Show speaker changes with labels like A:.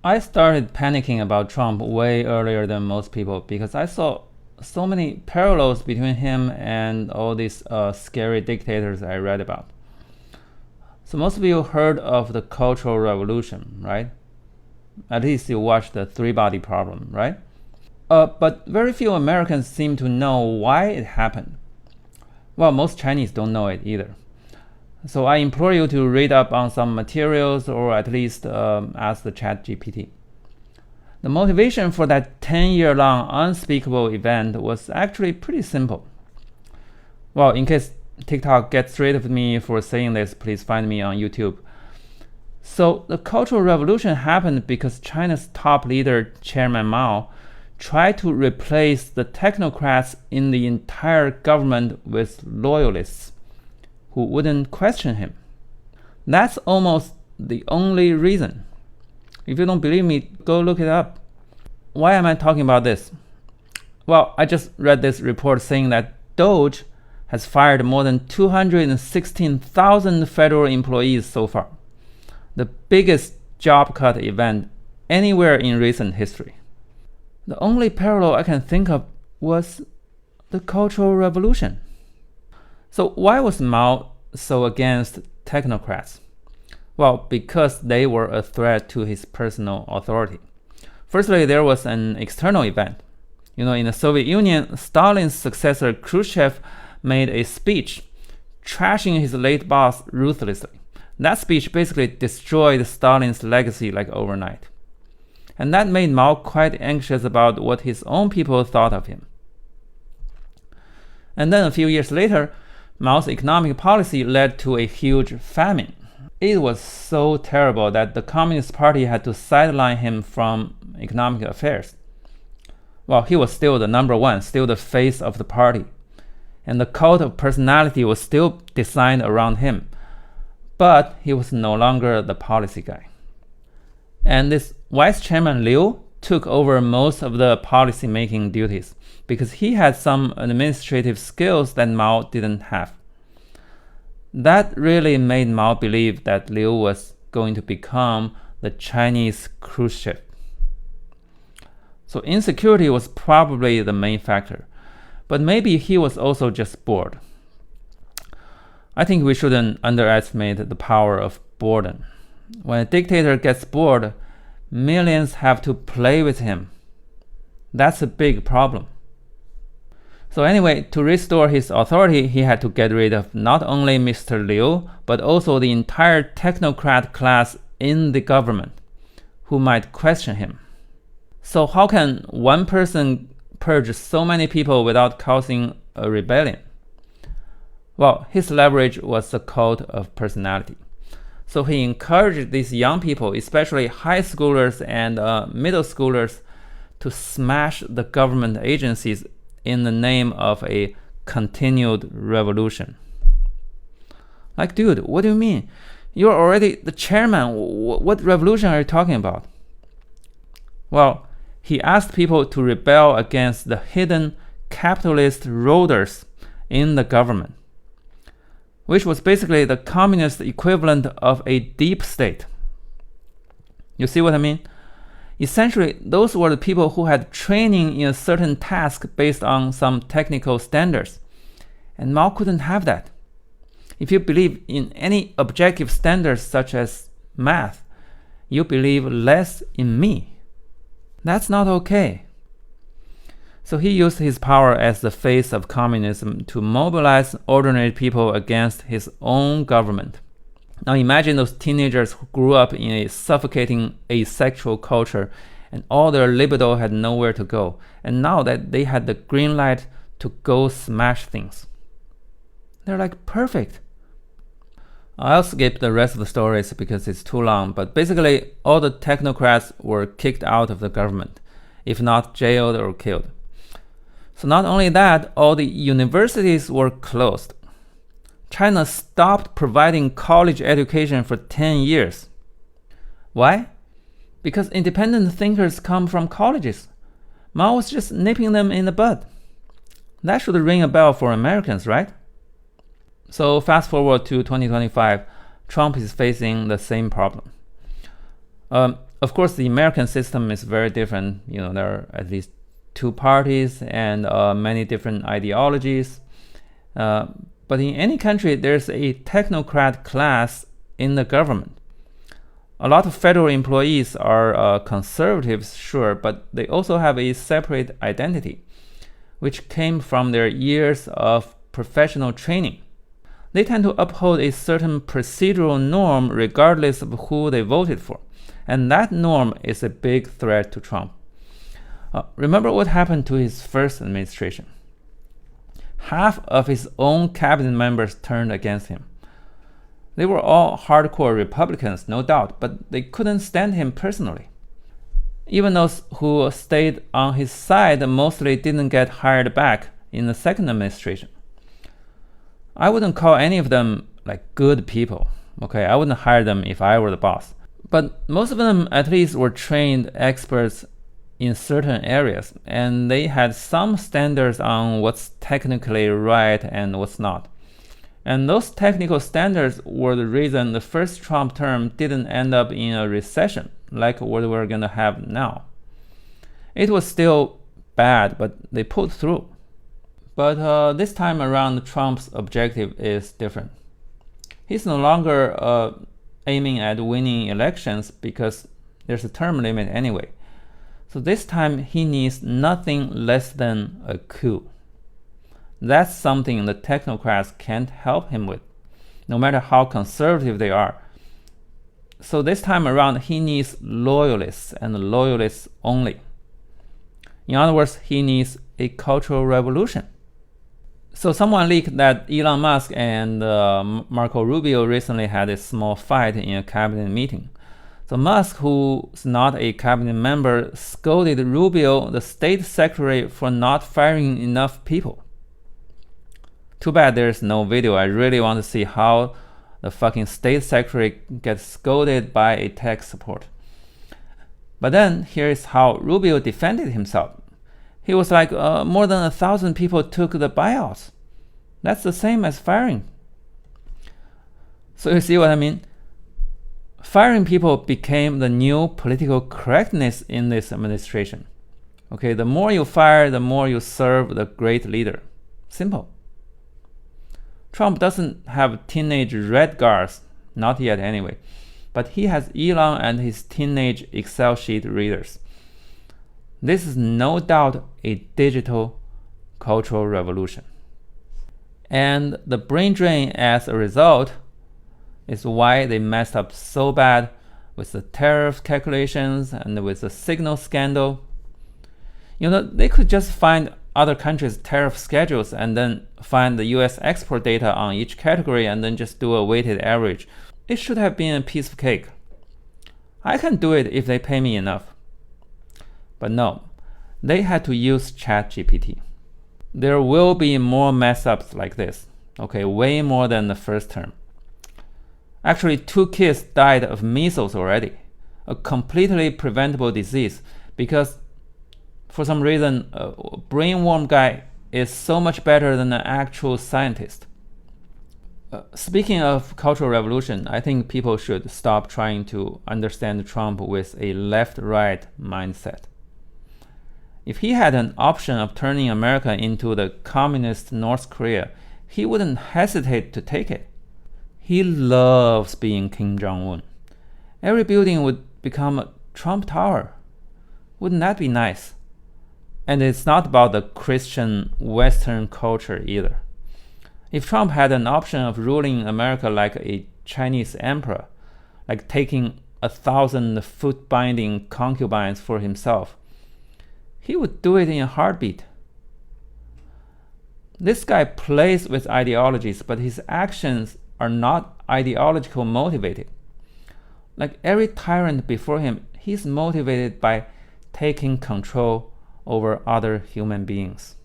A: I started panicking about Trump way earlier than most people because I saw so many parallels between him and all these scary dictators I read about. So most of you heard of the Cultural Revolution, right? At least you watched the Three-Body Problem, right? But very few Americans seem to know why it happened. Well, most Chinese don't know it either. So I implore you to read up on some materials or at least ask the ChatGPT. The motivation for that 10-year-long unspeakable event was actually pretty simple. Well, in case TikTok gets rid of me for saying this, please find me on YouTube. So the Cultural Revolution happened because China's top leader, Chairman Mao, tried to replace the technocrats in the entire government with loyalists who wouldn't question him. That's almost the only reason. If you don't believe me, go look it up. Why am I talking about this? Well, I just read this report saying that Doge has fired more than 216,000 federal employees so far. The biggest job cut event anywhere in recent history. The only parallel I can think of was the Cultural Revolution. So why was Mao so against technocrats? Well, because they were a threat to his personal authority. Firstly, there was an external event. In the Soviet Union, Stalin's successor Khrushchev made a speech trashing his late boss ruthlessly. That speech basically destroyed Stalin's legacy like overnight. And that made Mao quite anxious about what his own people thought of him. And then a few years later, Mao's economic policy led to a huge famine. It was so terrible that the Communist Party had to sideline him from economic affairs. Well, he was still the number one, still the face of the party. And the cult of personality was still designed around him. But he was no longer the policy guy. And this Vice Chairman Liu took over most of the policy-making duties because he had some administrative skills that Mao didn't have. That really made Mao believe that Liu was going to become the Chinese Khrushchev. So insecurity was probably the main factor, but maybe he was also just bored. I think we shouldn't underestimate the power of boredom. When a dictator gets bored, millions have to play with him. That's a big problem. So anyway, to restore his authority, he had to get rid of not only Mr. Liu, but also the entire technocrat class in the government, who might question him. So how can one person purge so many people without causing a rebellion? Well, his leverage was the cult of personality. So he encouraged these young people, especially high schoolers and middle schoolers, to smash the government agencies in the name of a continued revolution. Like, dude, what do you mean? You're already the chairman. What revolution are you talking about? Well, he asked people to rebel against the hidden capitalist rulers in the government, which was basically the communist equivalent of a deep state. You see what I mean? Essentially, those were the people who had training in a certain task based on some technical standards. And Mao couldn't have that. If you believe in any objective standards such as math, you believe less in me. That's not okay. So he used his power as the face of communism to mobilize ordinary people against his own government. Now imagine those teenagers who grew up in a suffocating asexual culture and all their libido had nowhere to go. And now that they had the green light to go smash things. They're like perfect. I'll skip the rest of the stories because it's too long, but basically all the technocrats were kicked out of the government, if not jailed or killed. So not only that, all the universities were closed. China stopped providing college education for 10 years. Why? Because independent thinkers come from colleges. Mao was just nipping them in the bud. That should ring a bell for Americans, right? So fast forward to 2025, Trump is facing the same problem. A Of course, the American system is very different. There are at least two parties and many different ideologies. But in any country, there's a technocrat class in the government. A lot of federal employees are conservatives, sure, but they also have a separate identity, which came from their years of professional training. They tend to uphold a certain procedural norm regardless of who they voted for. And that norm is a big threat to Trump. Remember what happened to his first administration. Half of his own cabinet members turned against him. They were all hardcore Republicans, no doubt, but they couldn't stand him personally. Even those who stayed on his side mostly didn't get hired back in the second administration. I wouldn't call any of them like good people. Okay, I wouldn't hire them if I were the boss. But most of them at least were trained experts in certain areas, and they had some standards on what's technically right and what's not. And those technical standards were the reason the first Trump term didn't end up in a recession like what we're going to have now. It was still bad, but they pulled through. But this time around, Trump's objective is different. He's no longer aiming at winning elections because there's a term limit anyway. So this time he needs nothing less than a coup. That's something the technocrats can't help him with, no matter how conservative they are. So this time around, he needs loyalists and loyalists only. In other words, he needs a cultural revolution. So someone leaked that Elon Musk and Marco Rubio recently had a small fight in a cabinet meeting. So Musk, who's not a cabinet member, scolded Rubio, the state secretary, for not firing enough people. Too bad there's no video. I really want to see how the fucking state secretary gets scolded by a tech support. But then here's how Rubio defended himself. He was like, more than 1,000 people took the buyouts. That's the same as firing. So you see what I mean? Firing people became the new political correctness in this administration. Okay, the more you fire, the more you serve the great leader. Simple. Trump doesn't have teenage red guards, not yet anyway, but he has Elon and his teenage Excel sheet readers. This is no doubt a digital cultural revolution. And the brain drain as a result is why they messed up so bad with the tariff calculations and with the signal scandal. They could just find other countries' tariff schedules and then find the US export data on each category and then just do a weighted average. It should have been a piece of cake. I can do it if they pay me enough. But no, they had to use ChatGPT. There will be more mess ups like this. Okay, way more than the first term. Actually, 2 kids died of measles already, a completely preventable disease, because for some reason, a brainworm guy is so much better than an actual scientist. Speaking of cultural revolution, I think people should stop trying to understand Trump with a left-right mindset. If he had an option of turning America into the communist North Korea, he wouldn't hesitate to take it. He loves being Kim Jong-un. Every building would become a Trump Tower. Wouldn't that be nice? And it's not about the Christian Western culture either. If Trump had an option of ruling America like a Chinese emperor, like taking 1,000 foot-binding concubines for himself, he would do it in a heartbeat. This guy plays with ideologies, but his actions are not ideological motivated. Like every tyrant before him, he's motivated by taking control over other human beings.